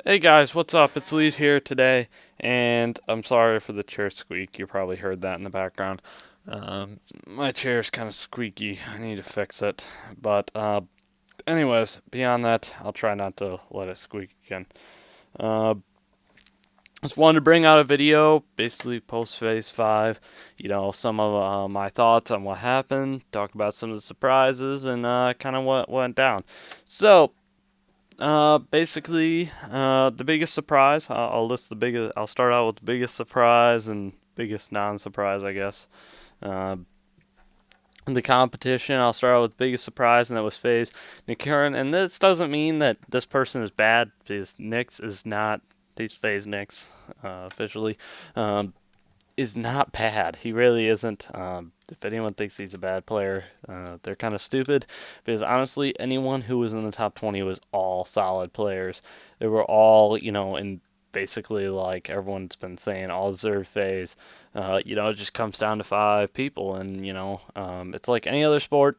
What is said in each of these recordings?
Hey guys, what's up? It's Lead here today, and I'm sorry for the chair squeak. You probably heard that in the background. My chair's kind of squeaky. I need to fix it. Anyways, beyond that, I'll try not to let it squeak again. Uh, just wanted to bring out a video, basically post Phase 5. Some of my thoughts on what happened, talk about some of the surprises, and kind of what went down. So, the biggest surprise. I'll list the biggest. I'll start out with the biggest surprise and biggest non-surprise, I guess. Uh, in the competition, I'll start out with the biggest surprise, and that was FaZe Nikirin. And this doesn't mean that this person is bad, because Nix is not. These FaZe Nix, officially. Is not bad. He really isn't. If anyone thinks he's a bad player, they're kind of stupid. Because honestly, anyone who was in the top 20 was all solid players. They were all, in basically like everyone's been saying, all deserved phase. It just comes down to five people, and it's like any other sport.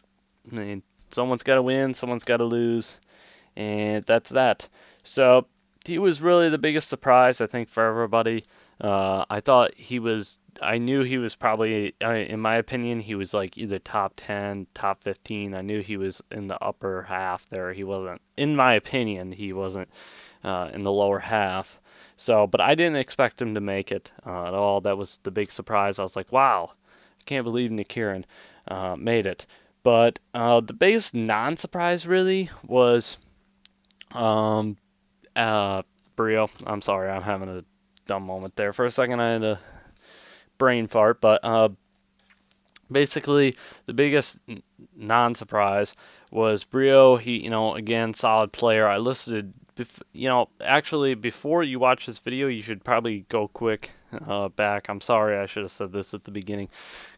I mean, someone's got to win, someone's got to lose, and that's that. So he was really the biggest surprise, I think, for everybody. I thought he was. I knew he was probably, in my opinion, he was like either top 10, top 15. I knew he was in the upper half there. He wasn't, in my opinion, he wasn't in the lower half. So, but I didn't expect him to make it at all. That was the big surprise. I was like, wow, I can't believe Nikirin made it. But the biggest non surprise really was um, Brio. I'm sorry, I'm having a dumb moment there. For a second, I had a brain fart, but basically, the biggest non-surprise was Brio. He, again, solid player. I listed, actually, before you watch this video, you should probably go quick back. I'm sorry, I should have said this at the beginning.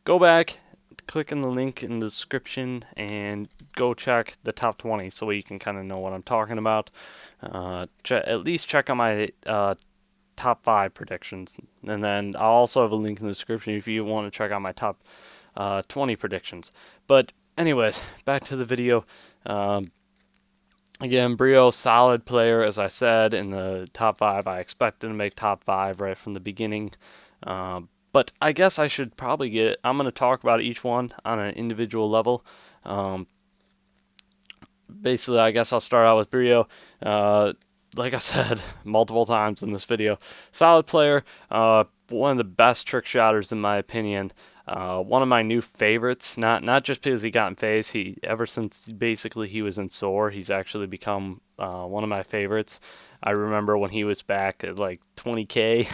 Go back, click on the link in the description, and go check the top 20 so you can kind of know what I'm talking about. At least check on my top 5 predictions. And then I'll also have a link in the description if you want to check out my top 20 predictions. But, anyways, back to the video. Again, Brio, solid player, as I said, in the top 5. I expected to make top 5 right from the beginning. But I guess I should probably I'm going to talk about each one on an individual level. Basically, I guess I'll start out with Brio. Like I said multiple times in this video, solid player, one of the best trick shotters in my opinion. One of my new favorites, not just because he got in phase. He ever since basically he was in SOAR, he's actually become one of my favorites. I remember when he was back at like 20k,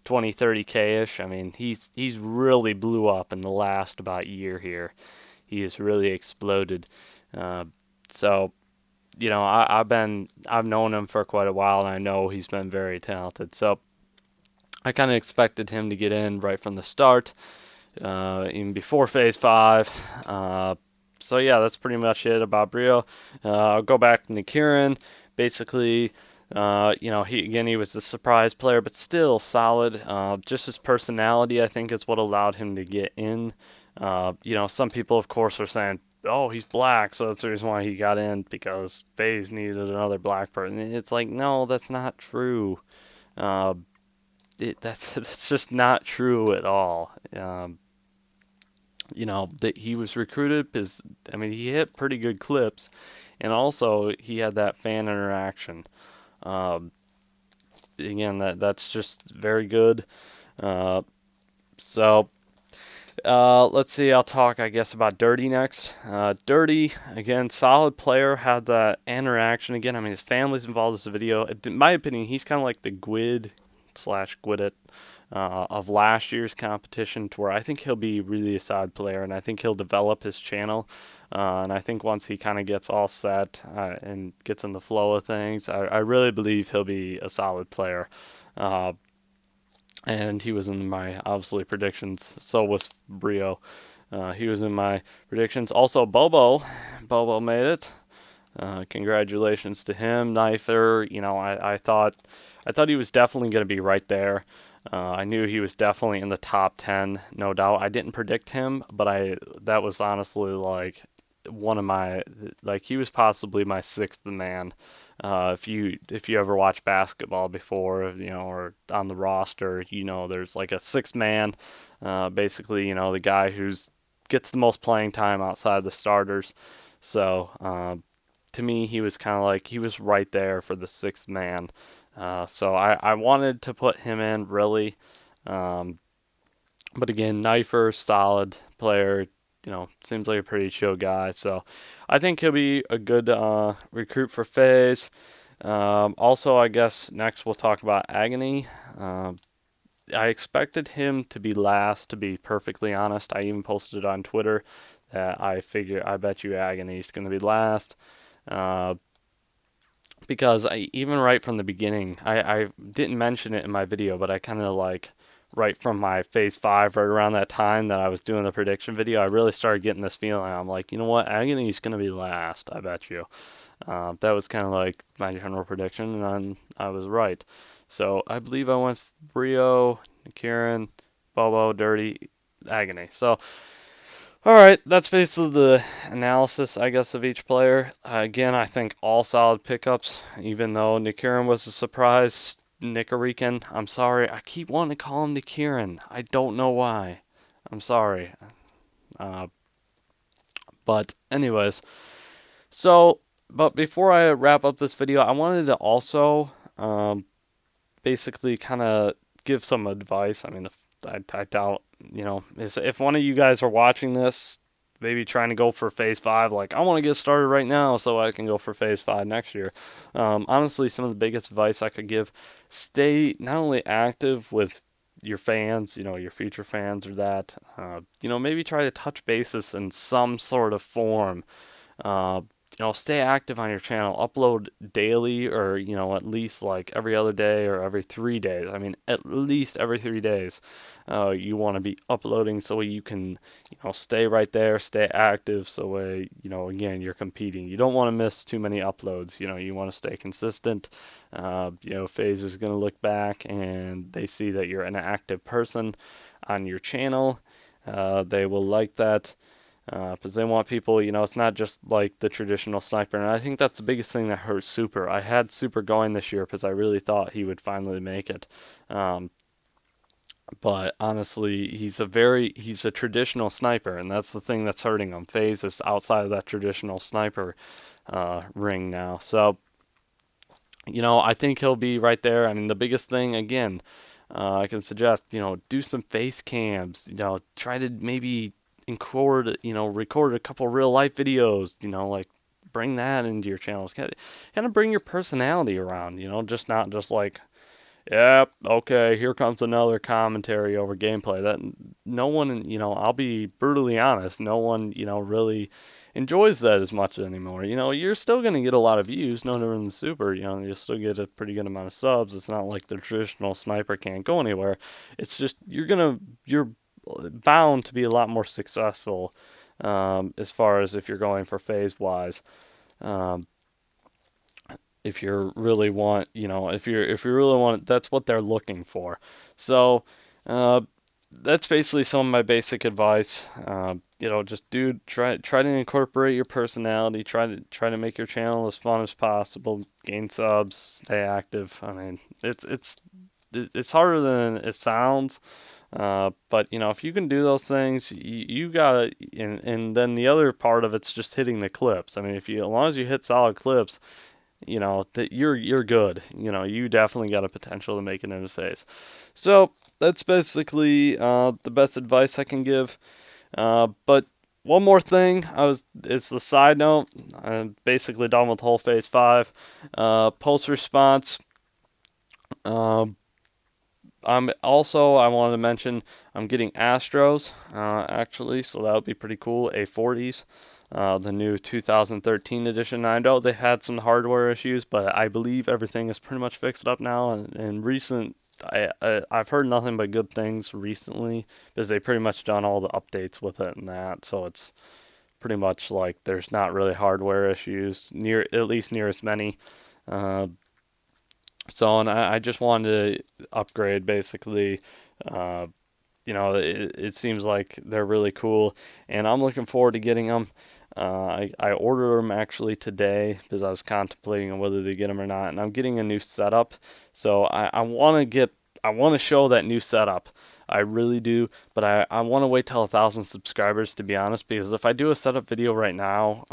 20 30k ish. I mean, he's really blew up in the last about year here. He has really exploded. Uh, so I've known him for quite a while, and I know he's been very talented. So I kind of expected him to get in right from the start, even before Phase 5. So yeah, that's pretty much it about Brio. I'll go back to Nikirin. Basically, he was a surprise player, but still solid. Just his personality, I think, is what allowed him to get in. Some people, of course, are saying, "Oh, he's black, so that's the reason why he got in because FaZe needed another black person." It's like, no, that's not true. Uh, that's just not true at all. That he was recruited because I mean he hit pretty good clips, and also he had that fan interaction. Um, Again, that's just very good. Uh, so let's see. I'll talk, I guess, about Dirty next. Dirty, again, solid player. Had that interaction again. I mean, his family's involved in this video. In my opinion, he's kind of like the Gwid slash Gwidit of last year's competition, to where I think he'll be really a solid player, and I think he'll develop his channel. And I think once he kind of gets all set and gets in the flow of things, I really believe he'll be a solid player. Uh, and he was in my obviously predictions. So was Brio. He was in my predictions. Also, Bobo made it. Congratulations to him, Knifer. I thought he was definitely going to be right there. I knew he was definitely in the top 10, no doubt. I didn't predict him, but that was honestly like one of my like he was possibly my sixth man. If you ever watch basketball before, or on the roster, there's like a sixth man, basically, the guy who's gets the most playing time outside the starters. So to me, he was kind of like he was right there for the sixth man. So I wanted to put him in really. Um, but again, Knifer, solid player. Seems like a pretty chill guy. So I think he'll be a good recruit for FaZe. Also, I guess next we'll talk about Agony. I expected him to be last, to be perfectly honest. I even posted on Twitter that I bet you Agony's going to be last. Uh, because even right from the beginning, I didn't mention it in my video, but I kind of like right from my phase 5, right around that time that I was doing the prediction video, I really started getting this feeling. I'm like, you know what, Agony's going to be last, I bet you. That was kind of like my general prediction, and I was right. So I believe I went Brio, Kieran, Bobo, Dirty, Agony. So all right, that's basically the analysis, I guess, of each player. Again, I think all solid pickups, even though Nikirin was a surprise. Nicarican, I'm sorry. I keep wanting to call him Nikirin. I don't know why. I'm sorry. Uh, but, anyways, but before I wrap up this video, I wanted to also basically kind of give some advice. I mean, I doubt, if one of you guys are watching this, maybe trying to go for phase 5, like I want to get started right now so I can go for phase 5 next year. Honestly, some of the biggest advice I could give: stay not only active with your fans, your future fans, or that, maybe try to touch bases in some sort of form. Uh, stay active on your channel. Upload daily, or at least like every other day or every 3 days. I mean, at least every 3 days. You want to be uploading so you can, stay right there, stay active. So again, you're competing. You don't want to miss too many uploads. You want to stay consistent. FaZe is going to look back and they see that you're an active person on your channel. They will like that. Because they want people, it's not just like the traditional sniper. And I think that's the biggest thing that hurt Super. I had Super going this year because I really thought he would finally make it. But honestly, he's a traditional sniper, and that's the thing that's hurting him. FaZe is outside of that traditional sniper ring now. So, I think he'll be right there. I mean, the biggest thing, again, I can suggest, do some face cams, try to maybe record a couple real life videos, like bring that into your channels. Kind of bring your personality around, just not just like, yep, okay, here comes another commentary over gameplay. That no one, I'll be brutally honest, no one, really enjoys that as much anymore. You're still going to get a lot of views, no different than Super. You'll still get a pretty good amount of subs. It's not like the traditional sniper can't go anywhere. It's just you're bound to be a lot more successful as far as if you're going for phase wise. Um, if you really want, if you really want, that's what they're looking for. So uh, that's basically some of my basic advice. Just try to incorporate your personality. Try to make your channel as fun as possible. Gain subs, stay active. I mean, it's harder than it sounds. But if you can do those things, you got it. And then the other part of it's just hitting the clips. I mean, as long as you hit solid clips, that you're good. You definitely got a potential to make it into FaZe. So that's basically the best advice I can give. But one more thing, it's the side note. I'm basically done with the whole phase 5. Post response. I wanted to mention I'm getting Astros actually, so that would be pretty cool. A40s. The new 2013 edition. I know they had some hardware issues, but I believe everything is pretty much fixed up now. And I've heard nothing but good things recently because they pretty much done all the updates with it and that. So it's pretty much like there's not really hardware issues at least near as many. Uh, and I just wanted to upgrade basically. Uh, it seems like they're really cool, and I'm looking forward to getting them. I ordered them actually today because I was contemplating on whether to get them or not, and I'm getting a new setup. So I want to show that new setup. I really do, but I want to wait till 1,000 subscribers to be honest, because if I do a setup video right now,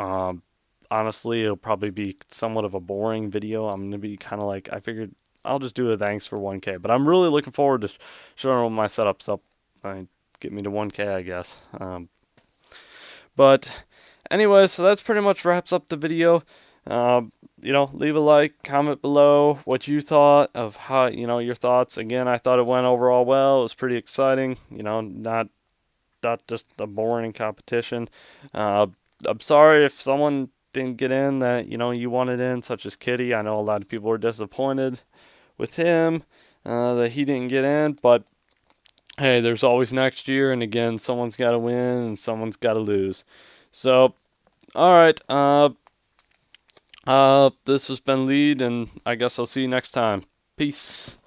honestly, it'll probably be somewhat of a boring video. I'm gonna be kind of like, I figured I'll just do a thanks for 1K, but I'm really looking forward to showing my setups up. Get me to 1K, I guess. But anyway, so that's pretty much wraps up the video. Leave a like, comment below what you thought of how, your thoughts. Again, I thought it went overall well. It was pretty exciting. Not just a boring competition. I'm sorry if someone didn't get in that you wanted in, such as Kitty. I know a lot of people were disappointed with him that he didn't get in, but hey, there's always next year, and again, someone's got to win and someone's got to lose. So, all right, this has been Lead, and I guess I'll see you next time. Peace.